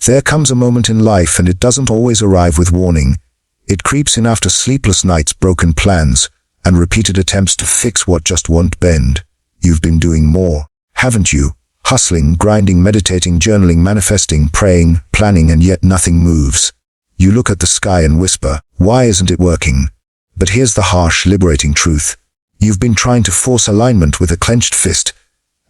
There comes a moment in life, and it doesn't always arrive with warning. It creeps in after sleepless nights, broken plans, and repeated attempts to fix what just won't bend. You've been doing more, haven't you? Hustling, grinding, meditating, journaling, manifesting, praying, planning, and yet nothing moves. You look at the sky and whisper, why isn't it working? But here's the harsh, liberating truth. You've been trying to force alignment with a clenched fist,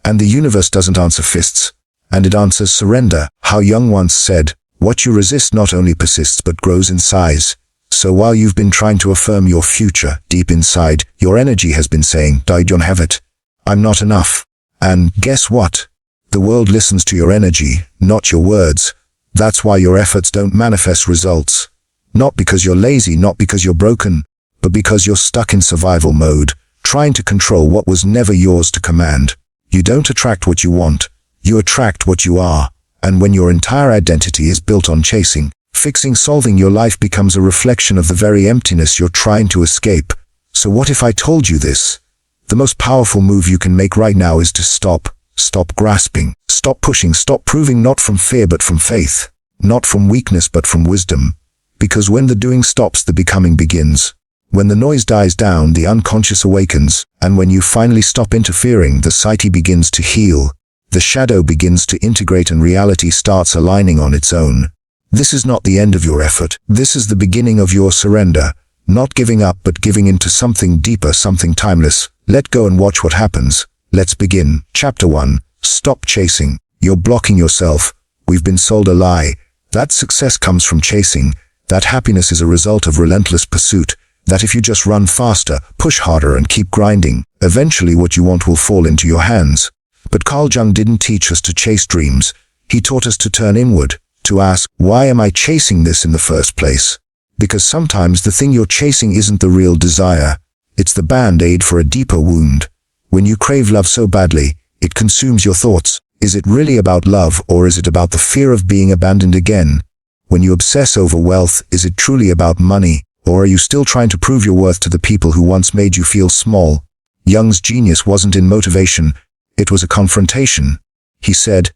and the universe doesn't answer fists, and it answers surrender. How Jung once said, what you resist not only persists but grows in size. So while you've been trying to affirm your future, deep inside, your energy has been saying, I don't have it. I'm not enough. And guess what? The world listens to your energy, not your words. That's why your efforts don't manifest results. Not because you're lazy, not because you're broken, but because you're stuck in survival mode, trying to control what was never yours to command. You don't attract what you want. You attract what you are. And when your entire identity is built on chasing, fixing, solving, your life becomes a reflection of the very emptiness you're trying to escape. So what if I told you this? The most powerful move you can make right now is to stop. Stop grasping. Stop pushing. Stop proving, not from fear but from faith. Not from weakness but from wisdom. Because when the doing stops, the becoming begins. When the noise dies down, the unconscious awakens. And when you finally stop interfering, the psyche begins to heal. The shadow begins to integrate and reality starts aligning on its own. This is not the end of your effort. This is the beginning of your surrender. Not giving up, but giving into something deeper, something timeless. Let go and watch what happens. Let's begin. Chapter 1. Stop chasing. You're blocking yourself. We've been sold a lie. That success comes from chasing. That happiness is a result of relentless pursuit. That if you just run faster, push harder, and keep grinding, eventually what you want will fall into your hands. But Carl Jung didn't teach us to chase dreams. He taught us to turn inward, to ask, why am I chasing this in the first place? Because sometimes the thing you're chasing isn't the real desire. It's the band-aid for a deeper wound. When you crave love so badly, it consumes your thoughts. Is it really about love, or is it about the fear of being abandoned again? When you obsess over wealth, is it truly about money, or are you still trying to prove your worth to the people who once made you feel small? Jung's genius wasn't in motivation. It was a confrontation. He said,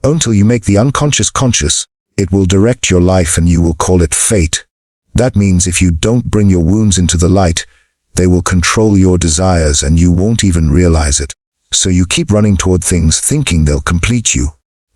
until you make the unconscious conscious, it will direct your life and you will call it fate. That means if you don't bring your wounds into the light, they will control your desires and you won't even realize it. So you keep running toward things thinking they'll complete you.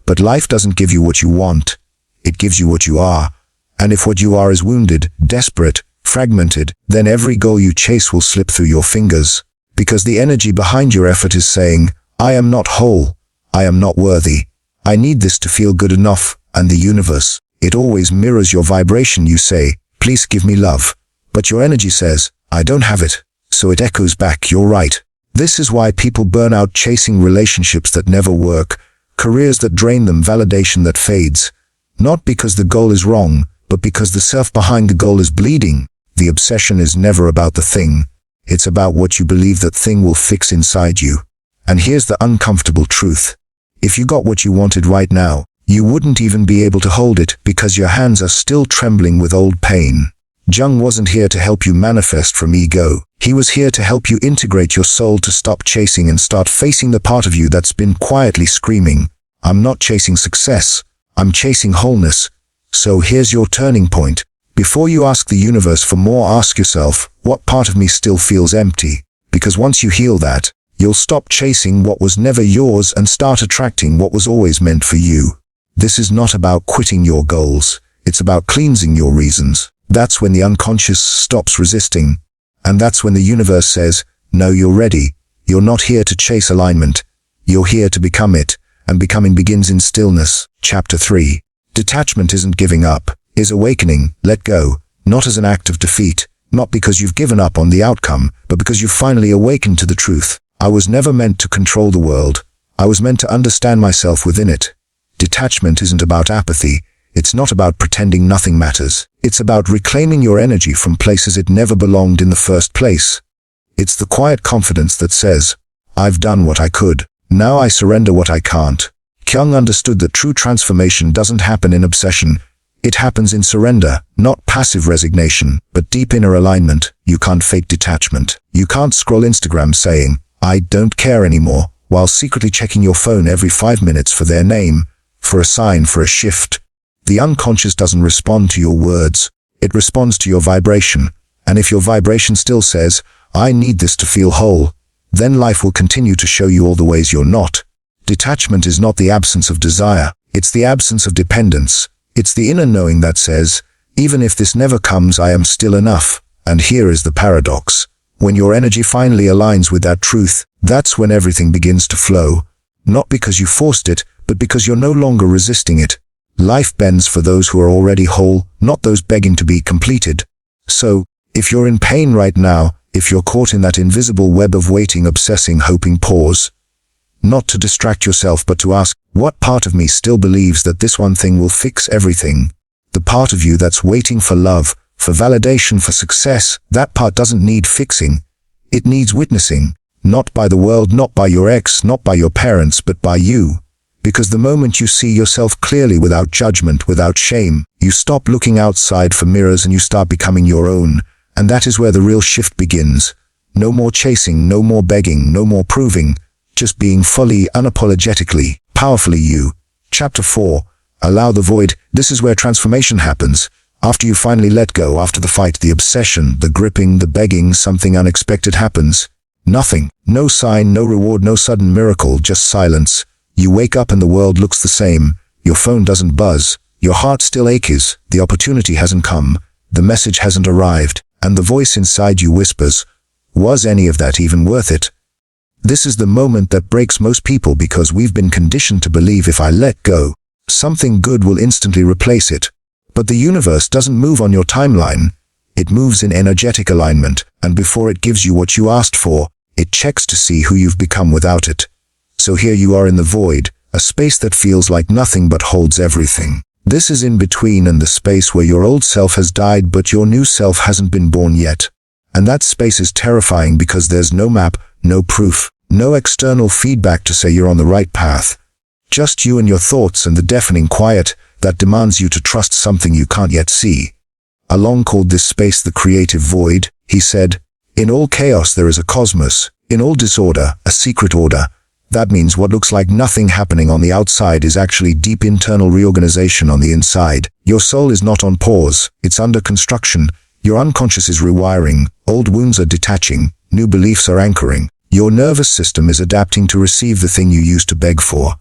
But life doesn't give you what you want. It gives you what you are. And if what you are is wounded, desperate, fragmented, then every goal you chase will slip through your fingers. Because the energy behind your effort is saying, I am not whole. I am not worthy. I need this to feel good enough. And the universe, it always mirrors your vibration. You say, please give me love. But your energy says, I don't have it. So it echoes back, you're right. This is why people burn out chasing relationships that never work, careers that drain them, validation that fades. Not because the goal is wrong, but because the self behind the goal is bleeding. The obsession is never about the thing. It's about what you believe that thing will fix inside you. And here's the uncomfortable truth. If you got what you wanted right now, you wouldn't even be able to hold it because your hands are still trembling with old pain. Jung wasn't here to help you manifest from ego. He was here to help you integrate your soul, to stop chasing and start facing the part of you that's been quietly screaming, I'm not chasing success, I'm chasing wholeness. So here's your turning point. Before you ask the universe for more, ask yourself, what part of me still feels empty? Because once you heal that, you'll stop chasing what was never yours and start attracting what was always meant for you. This is not about quitting your goals. It's about cleansing your reasons. That's when the unconscious stops resisting. And that's when the universe says, no, you're ready. You're not here to chase alignment. You're here to become it. And becoming begins in stillness. Chapter 3. Detachment isn't giving up, is awakening. Let go. Not as an act of defeat. Not because you've given up on the outcome, but because you've finally awakened to the truth. I was never meant to control the world. I was meant to understand myself within it. Detachment isn't about apathy. It's not about pretending nothing matters. It's about reclaiming your energy from places it never belonged in the first place. It's the quiet confidence that says, I've done what I could. Now I surrender what I can't. Jung understood that true transformation doesn't happen in obsession. It happens in surrender, not passive resignation, but deep inner alignment. You can't fake detachment. You can't scroll Instagram saying, I don't care anymore, while secretly checking your phone every 5 minutes for their name, for a sign, for a shift. The unconscious doesn't respond to your words. It responds to your vibration. And if your vibration still says, I need this to feel whole, then life will continue to show you all the ways you're not. Detachment is not the absence of desire. It's the absence of dependence. It's the inner knowing that says, even if this never comes, I am still enough. And here is the paradox. When your energy finally aligns with that truth, that's when everything begins to flow. Not because you forced it, but because you're no longer resisting it. Life bends for those who are already whole, not those begging to be completed. So, if you're in pain right now, if you're caught in that invisible web of waiting, obsessing, hoping, pause. Not to distract yourself, but to ask, what part of me still believes that this one thing will fix everything? The part of you that's waiting for love, for validation, for success, that part doesn't need fixing. It needs witnessing. Not by the world, not by your ex, not by your parents, but by you. Because the moment you see yourself clearly, without judgment, without shame, you stop looking outside for mirrors and you start becoming your own. And that is where the real shift begins. No more chasing, no more begging, no more proving. Just being fully, unapologetically, powerfully you. Chapter 4. Allow the void. This is where transformation happens. After you finally let go, after the fight, the obsession, the gripping, the begging, something unexpected happens. Nothing. No sign, no reward, no sudden miracle, just silence. You wake up and the world looks the same. Your phone doesn't buzz. Your heart still aches. The opportunity hasn't come. The message hasn't arrived. And the voice inside you whispers, was any of that even worth it? This is the moment that breaks most people, because we've been conditioned to believe if I let go, something good will instantly replace it. But the universe doesn't move on your timeline. It moves in energetic alignment, and before it gives you what you asked for, it checks to see who you've become without it. So here you are in the void, a space that feels like nothing but holds everything. This is in between, and the space where your old self has died but your new self hasn't been born yet. And that space is terrifying because there's no map, no proof, no external feedback to say you're on the right path. Just you and your thoughts and the deafening quiet that demands you to trust something you can't yet see. Jung called this space the creative void. He said, in all chaos there is a cosmos, in all disorder, a secret order. That means what looks like nothing happening on the outside is actually deep internal reorganization on the inside. Your soul is not on pause, it's under construction. Your unconscious is rewiring, old wounds are detaching, new beliefs are anchoring. Your nervous system is adapting to receive the thing you used to beg for.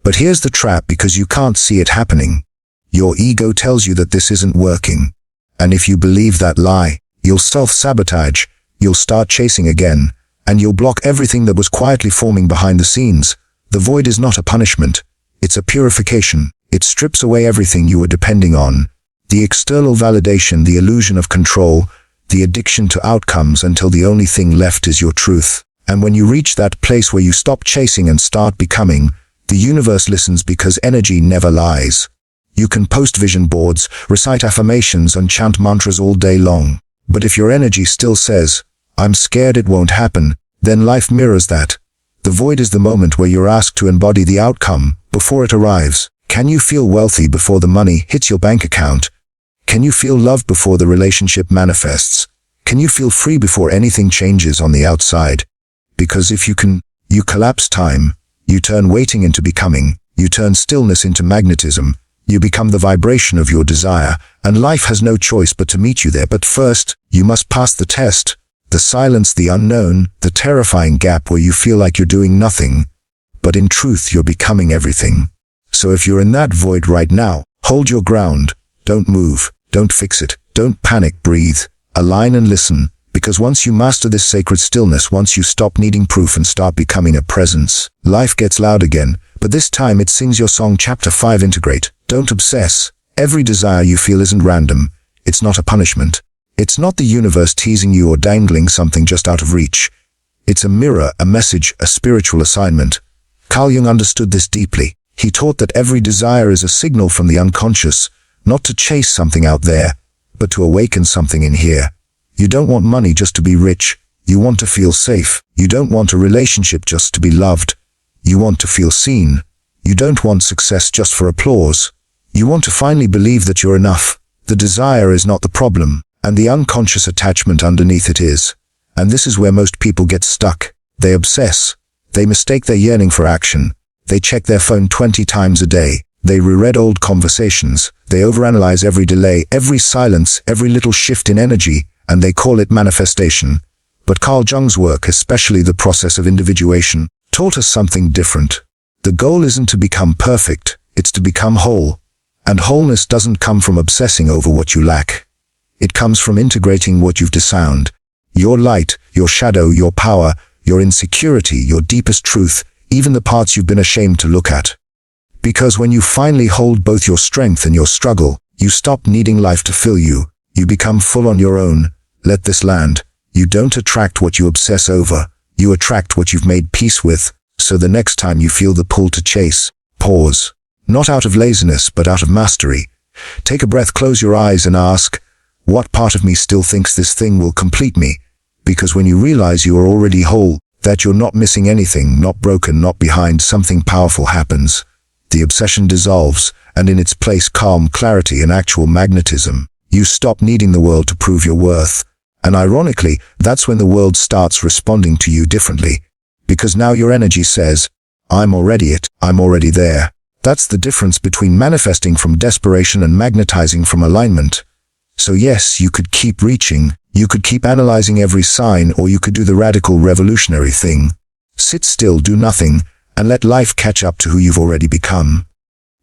But here's the trap, because you can't see it happening. Your ego tells you that this isn't working. And if you believe that lie, you'll self-sabotage, you'll start chasing again, and you'll block everything that was quietly forming behind the scenes. The void is not a punishment. It's a purification. It strips away everything you were depending on. The external validation, the illusion of control, the addiction to outcomes, until the only thing left is your truth. And when you reach that place where you stop chasing and start becoming, the universe listens, because energy never lies. You can post vision boards, recite affirmations, and chant mantras all day long. But if your energy still says, I'm scared it won't happen, then life mirrors that. The void is the moment where you're asked to embody the outcome before it arrives. Can you feel wealthy before the money hits your bank account? Can you feel love before the relationship manifests? Can you feel free before anything changes on the outside? Because if you can, you collapse time. You turn waiting into becoming. You turn stillness into magnetism. You become the vibration of your desire, and life has no choice but to meet you there. But first, you must pass the test. The silence, the unknown, the terrifying gap where you feel like you're doing nothing. But in truth, you're becoming everything. So if you're in that void right now, hold your ground. Don't move. Don't fix it. Don't panic. Breathe. Align and listen. Because once you master this sacred stillness, once you stop needing proof and start becoming a presence, life gets loud again. But this time it sings your song. Chapter 5. Integrate. Don't obsess. Every desire you feel isn't random. It's not a punishment. It's not the universe teasing you or dangling something just out of reach. It's a mirror, a message, a spiritual assignment. Carl Jung understood this deeply. He taught that every desire is a signal from the unconscious, not to chase something out there, but to awaken something in here. You don't want money just to be rich. You want to feel safe. You don't want a relationship just to be loved. You want to feel seen. You don't want success just for applause. You want to finally believe that you're enough. The desire is not the problem, and the unconscious attachment underneath it is. And this is where most people get stuck. They obsess. They mistake their yearning for action. They check their phone 20 times a day. They reread old conversations, they overanalyze every delay, every silence, every little shift in energy, and they call it manifestation. But Carl Jung's work, especially the process of individuation, taught us something different. The goal isn't to become perfect, it's to become whole. And wholeness doesn't come from obsessing over what you lack. It comes from integrating what you've disowned. Your light, your shadow, your power, your insecurity, your deepest truth, even the parts you've been ashamed to look at. Because when you finally hold both your strength and your struggle, you stop needing life to fill you. You become full on your own. Let this land. You don't attract what you obsess over. You attract what you've made peace with. So the next time you feel the pull to chase, pause. Not out of laziness, but out of mastery. Take a breath, close your eyes and ask, what part of me still thinks this thing will complete me? Because when you realize you are already whole, that you're not missing anything, not broken, not behind, something powerful happens. The obsession dissolves, and in its place calm, clarity, and actual magnetism. You stop needing the world to prove your worth. And ironically, that's when the world starts responding to you differently. Because now your energy says, I'm already it, I'm already there. That's the difference between manifesting from desperation and magnetizing from alignment. So yes, you could keep reaching, you could keep analyzing every sign, or you could do the radical revolutionary thing. Sit still, do nothing, and let life catch up to who you've already become.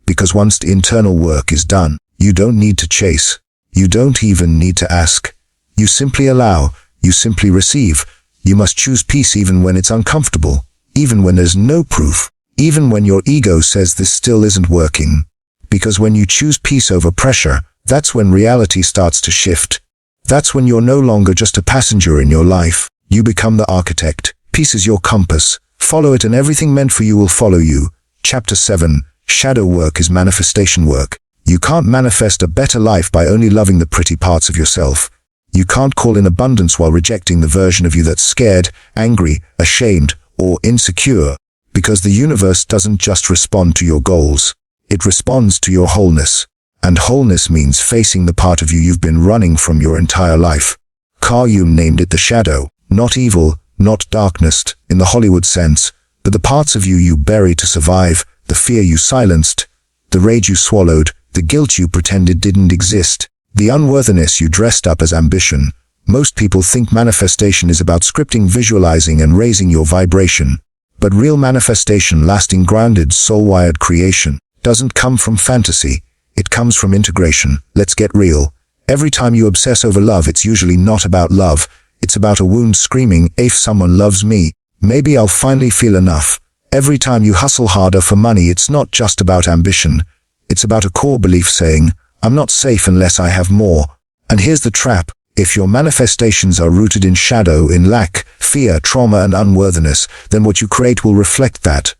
Because once the internal work is done, you don't need to chase. You don't even need to ask. You simply allow, you simply receive. You must choose peace even when it's uncomfortable, even when there's no proof, even when your ego says this still isn't working. Because when you choose peace over pressure, that's when reality starts to shift. That's when you're no longer just a passenger in your life. You become the architect. Peace is your compass. Follow it and everything meant for you will follow you. Chapter 7. Shadow work is manifestation work. You can't manifest a better life by only loving the pretty parts of yourself. You can't call in abundance while rejecting the version of you that's scared, angry, ashamed, or insecure. Because the universe doesn't just respond to your goals. It responds to your wholeness. And wholeness means facing the part of you you've been running from your entire life. Carl Jung named it the shadow, not evil, not darkness, in the Hollywood sense, but the parts of you you bury to survive, the fear you silenced, the rage you swallowed, the guilt you pretended didn't exist, the unworthiness you dressed up as ambition. Most people think manifestation is about scripting, visualizing, and raising your vibration. But real manifestation, lasting, grounded, soul-wired creation, doesn't come from fantasy. It comes from integration. Let's get real. Every time you obsess over love, it's usually not about love. It's about a wound screaming, if someone loves me, maybe I'll finally feel enough. Every time you hustle harder for money, it's not just about ambition. It's about a core belief saying, I'm not safe unless I have more. And here's the trap. If your manifestations are rooted in shadow, in lack, fear, trauma, and unworthiness, then what you create will reflect that.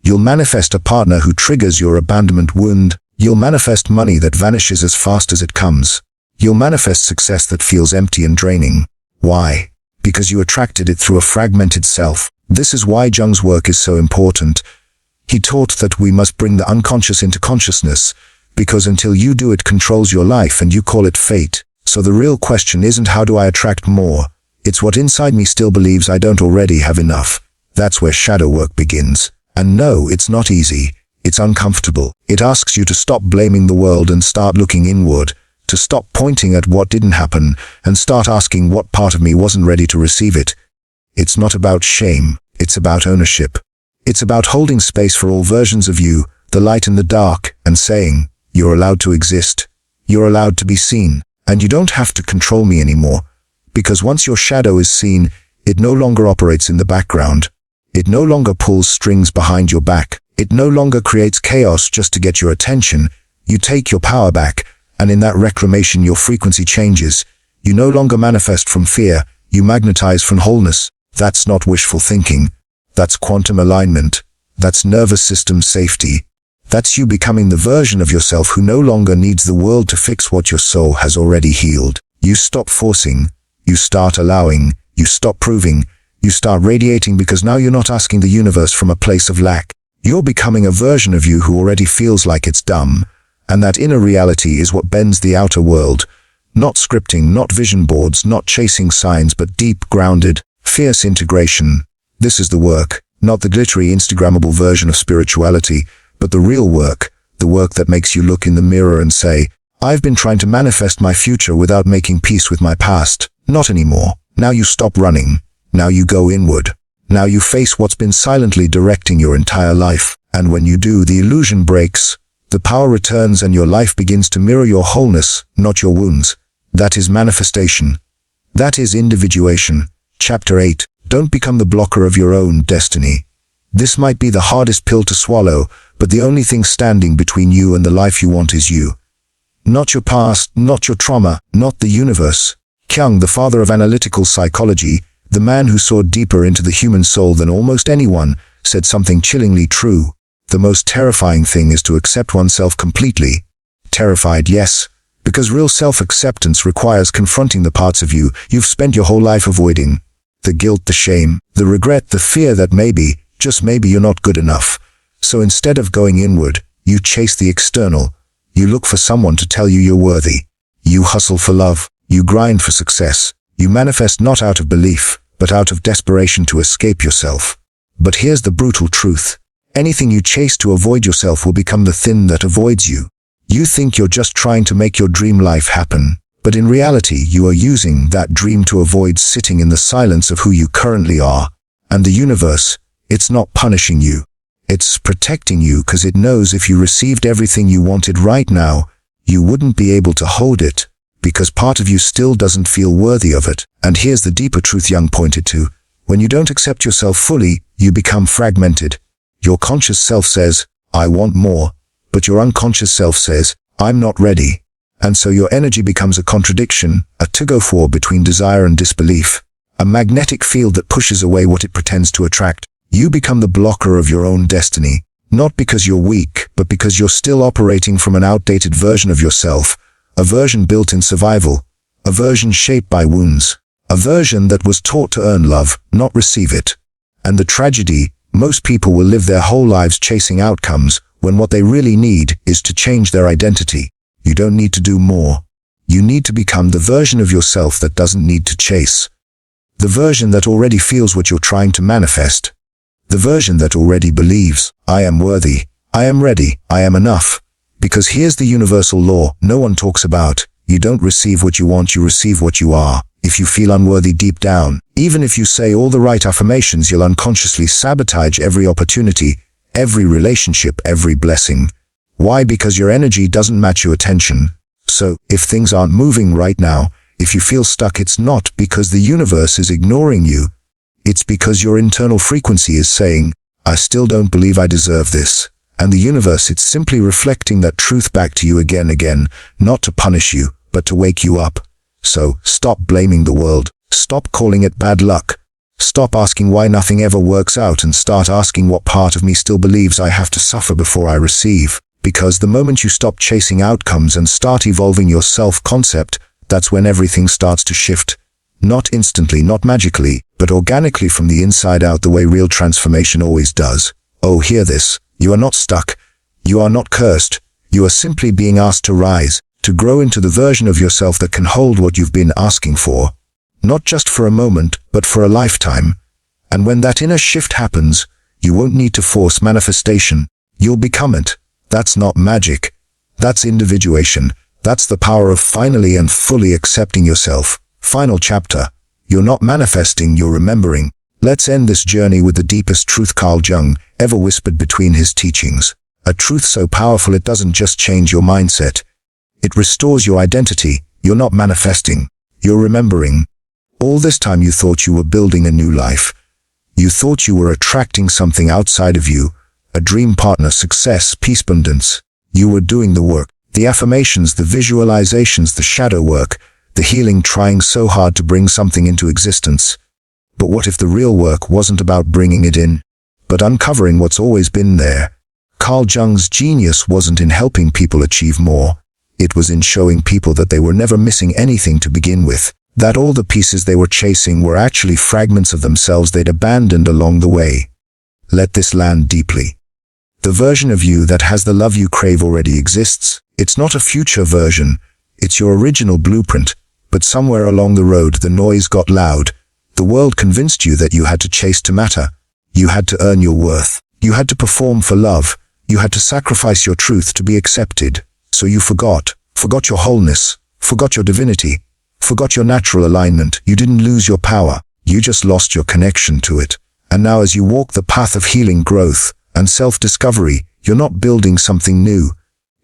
You'll manifest a partner who triggers your abandonment wound. You'll manifest money that vanishes as fast as it comes. You'll manifest success that feels empty and draining. Why? Because you attracted it through a fragmented self. This is why Jung's work is so important. He taught that we must bring the unconscious into consciousness, because until you do, it controls your life and you call it fate. So the real question isn't how do I attract more? It's what inside me still believes I don't already have enough. That's where shadow work begins. And no, it's not easy. It's uncomfortable. It asks you to stop blaming the world and start looking inward, to stop pointing at what didn't happen and start asking what part of me wasn't ready to receive it. It's not about shame. It's about ownership. It's about holding space for all versions of you, the light and the dark, and saying, you're allowed to exist. You're allowed to be seen. And you don't have to control me anymore. Because once your shadow is seen, it no longer operates in the background. It no longer pulls strings behind your back. It no longer creates chaos just to get your attention. You take your power back, and in that reclamation your frequency changes. You no longer manifest from fear, you magnetize from wholeness. That's not wishful thinking. That's quantum alignment. That's nervous system safety. That's you becoming the version of yourself who no longer needs the world to fix what your soul has already healed. You stop forcing. You start allowing. You stop proving. You start radiating because now you're not asking the universe from a place of lack. You're becoming a version of you who already feels like it's dumb. And that inner reality is what bends the outer world. Not scripting, not vision boards, not chasing signs, but deep, grounded, fierce integration. This is the work, not the glittery, Instagrammable version of spirituality, but the real work, the work that makes you look in the mirror and say, I've been trying to manifest my future without making peace with my past. Not anymore. Now you stop running. Now you go inward. Now you face what's been silently directing your entire life. And when you do, the illusion breaks, the power returns, and your life begins to mirror your wholeness, not your wounds. That is manifestation. That is individuation. Chapter 8. Don't become the blocker of your own destiny. This might be the hardest pill to swallow, but the only thing standing between you and the life you want is you. Not your past, not your trauma, not the universe. Jung, the father of analytical psychology, the man who saw deeper into the human soul than almost anyone, said something chillingly true. The most terrifying thing is to accept oneself completely. Terrified, yes, because real self-acceptance requires confronting the parts of you you've spent your whole life avoiding. The guilt, the shame, the regret, the fear that maybe, just maybe, you're not good enough. So instead of going inward, you chase the external. You look for someone to tell you you're worthy. You hustle for love. You grind for success. You manifest not out of belief, but out of desperation to escape yourself. But here's the brutal truth. Anything you chase to avoid yourself will become the thing that avoids you. You think you're just trying to make your dream life happen, but in reality you are using that dream to avoid sitting in the silence of who you currently are. And the universe, it's not punishing you. It's protecting you, because it knows if you received everything you wanted right now, you wouldn't be able to hold it, because part of you still doesn't feel worthy of it. And here's the deeper truth Jung pointed to. When you don't accept yourself fully, you become fragmented. Your conscious self says, I want more, but your unconscious self says, I'm not ready. And so your energy becomes a contradiction, a tug-of-war between desire and disbelief, a magnetic field that pushes away what it pretends to attract. You become the blocker of your own destiny, not because you're weak, but because you're still operating from an outdated version of yourself, a version built in survival, a version shaped by wounds, a version that was taught to earn love, not receive it. And the tragedy, most people will live their whole lives chasing outcomes, when what they really need is to change their identity. You don't need to do more. You need to become the version of yourself that doesn't need to chase. The version that already feels what you're trying to manifest. The version that already believes, I am worthy, I am ready, I am enough. Because here's the universal law no one talks about. You don't receive what you want, you receive what you are. If you feel unworthy deep down, even if you say all the right affirmations, you'll unconsciously sabotage every opportunity, every relationship, every blessing. Why? Because your energy doesn't match your attention. So, if things aren't moving right now, if you feel stuck, it's not because the universe is ignoring you. It's because your internal frequency is saying, I still don't believe I deserve this. And the universe, it's simply reflecting that truth back to you again, not to punish you, but to wake you up. So, stop blaming the world. Stop calling it bad luck. Stop asking why nothing ever works out and start asking what part of me still believes I have to suffer before I receive. Because the moment you stop chasing outcomes and start evolving your self-concept, that's when everything starts to shift. Not instantly, not magically, but organically from the inside out, the way real transformation always does. Oh, hear this. You are not stuck. You are not cursed. You are simply being asked to rise, to grow into the version of yourself that can hold what you've been asking for. Not just for a moment, but for a lifetime. And when that inner shift happens, you won't need to force manifestation. You'll become it. That's not magic. That's individuation. That's the power of finally and fully accepting yourself. Final chapter. You're not manifesting, you're remembering. Let's end this journey with the deepest truth Carl Jung ever whispered between his teachings. A truth so powerful it doesn't just change your mindset. It restores your identity. You're not manifesting. You're remembering. All this time you thought you were building a new life. You thought you were attracting something outside of you. A dream partner, success, peace, abundance. You were doing the work. The affirmations, the visualizations, the shadow work, the healing, trying so hard to bring something into existence. But what if the real work wasn't about bringing it in, but uncovering what's always been there? Carl Jung's genius wasn't in helping people achieve more. It was in showing people that they were never missing anything to begin with, that all the pieces they were chasing were actually fragments of themselves they'd abandoned along the way. Let this land deeply. The version of you that has the love you crave already exists. It's not a future version. It's your original blueprint. But somewhere along the road the noise got loud. The world convinced you that you had to chase to matter. You had to earn your worth. You had to perform for love. You You had to sacrifice your truth to be accepted. So you forgot your wholeness, forgot your divinity, forgot your natural alignment. You didn't lose your power. You just lost your connection to it. And now as you walk the path of healing, growth, and self-discovery, you're not building something new.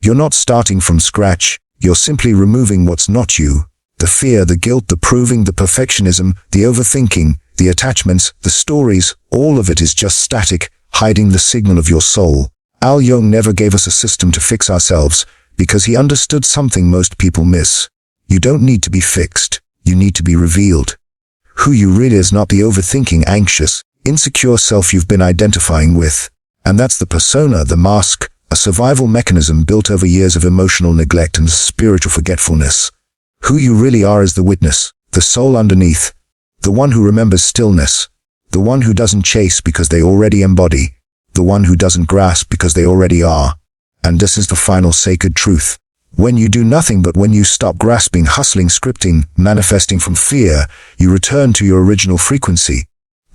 You're not starting from scratch. You're simply removing what's not you. The fear, the guilt, the proving, the perfectionism, the overthinking, the attachments, the stories, all of it is just static, hiding the signal of your soul. Carl Jung never gave us a system to fix ourselves because he understood something most people miss. You don't need to be fixed. You need to be revealed. Who you really is, not the overthinking, anxious, insecure self you've been identifying with. And that's the persona, the mask, a survival mechanism built over years of emotional neglect and spiritual forgetfulness. Who you really are is the witness, the soul underneath, the one who remembers stillness, the one who doesn't chase because they already embody, the one who doesn't grasp because they already are. And this is the final sacred truth. When you do nothing but when you stop grasping, hustling, scripting, manifesting from fear, you return to your original frequency,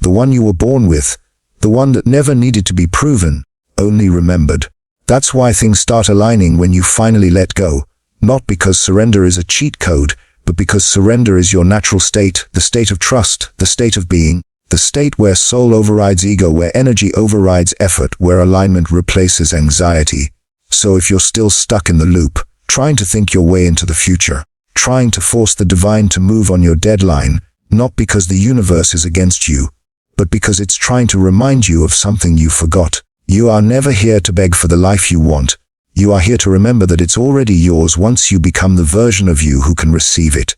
the one you were born with, the one that never needed to be proven, only remembered. That's why things start aligning when you finally let go, not because surrender is a cheat code, but because surrender is your natural state, the state of trust, the state of being, the state where soul overrides ego, where energy overrides effort, where alignment replaces anxiety. So if you're still stuck in the loop, trying to think your way into the future, trying to force the divine to move on your deadline, not because the universe is against you, but because it's trying to remind you of something you forgot. You are never here to beg for the life you want. You are here to remember that it's already yours once you become the version of you who can receive it.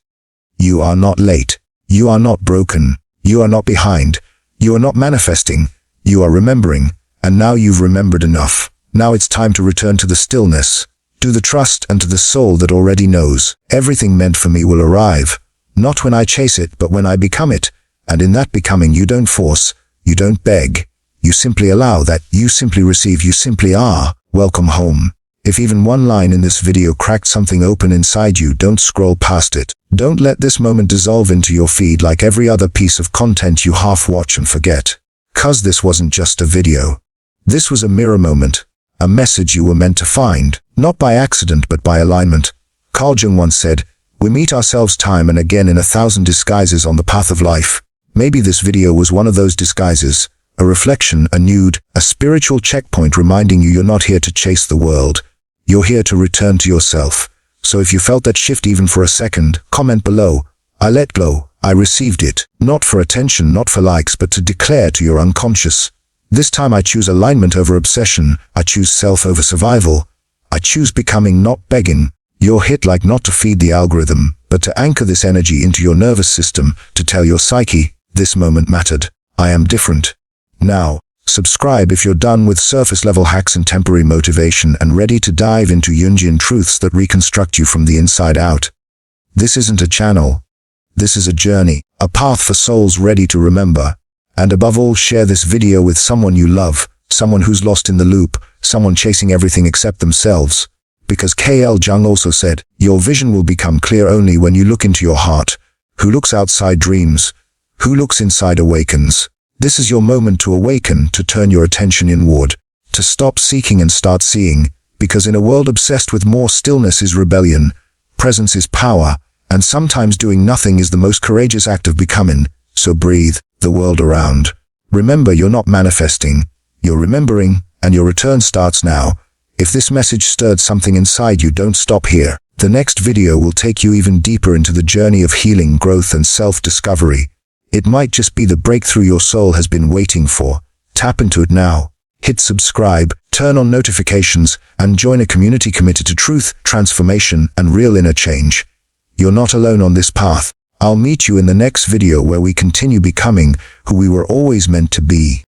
You are not late. You are not broken. You are not behind. You are not manifesting. You are remembering. And now you've remembered enough. Now it's time to return to the stillness, to the trust, and to the soul that already knows. Everything meant for me will arrive. Not when I chase it, but when I become it. And in that becoming, you don't force. You don't beg. You simply allow that. You simply receive. You simply are. Welcome home. If even one line in this video cracked something open inside you, don't scroll past it. Don't let this moment dissolve into your feed like every other piece of content you half watch and forget. 'Cause this wasn't just a video. This was a mirror moment. A message you were meant to find, not by accident but by alignment. Carl Jung once said, "We meet ourselves time and again in 1,000 disguises on the path of life." Maybe this video was one of those disguises, a reflection, a nude, a spiritual checkpoint reminding you you're not here to chase the world. You're here to return to yourself. So if you felt that shift even for a second, comment below. I let go. I received it. Not for attention, not for likes, but to declare to your unconscious. This time I choose alignment over obsession. I choose self over survival. I choose becoming, not begging. You're hit like not to feed the algorithm, but to anchor this energy into your nervous system, to tell your psyche, this moment mattered. I am different. Now, subscribe if you're done with surface-level hacks and temporary motivation and ready to dive into Jungian truths that reconstruct you from the inside out. This isn't a channel. This is a journey, a path for souls ready to remember. And above all, share this video with someone you love, someone who's lost in the loop, someone chasing everything except themselves. Because Carl Jung also said, your vision will become clear only when you look into your heart. Who looks outside dreams. Who looks inside awakens. This is your moment to awaken, to turn your attention inward, to stop seeking and start seeing, because in a world obsessed with more, stillness is rebellion, presence is power, and sometimes doing nothing is the most courageous act of becoming. So breathe the world around. Remember, you're not manifesting, you're remembering, and your return starts now. If this message stirred something inside you, don't stop here. The next video will take you even deeper into the journey of healing, growth, and self-discovery. It might just be the breakthrough your soul has been waiting for. Tap into it now. Hit subscribe, turn on notifications, and join a community committed to truth, transformation, and real inner change. You're not alone on this path. I'll meet you in the next video where we continue becoming who we were always meant to be.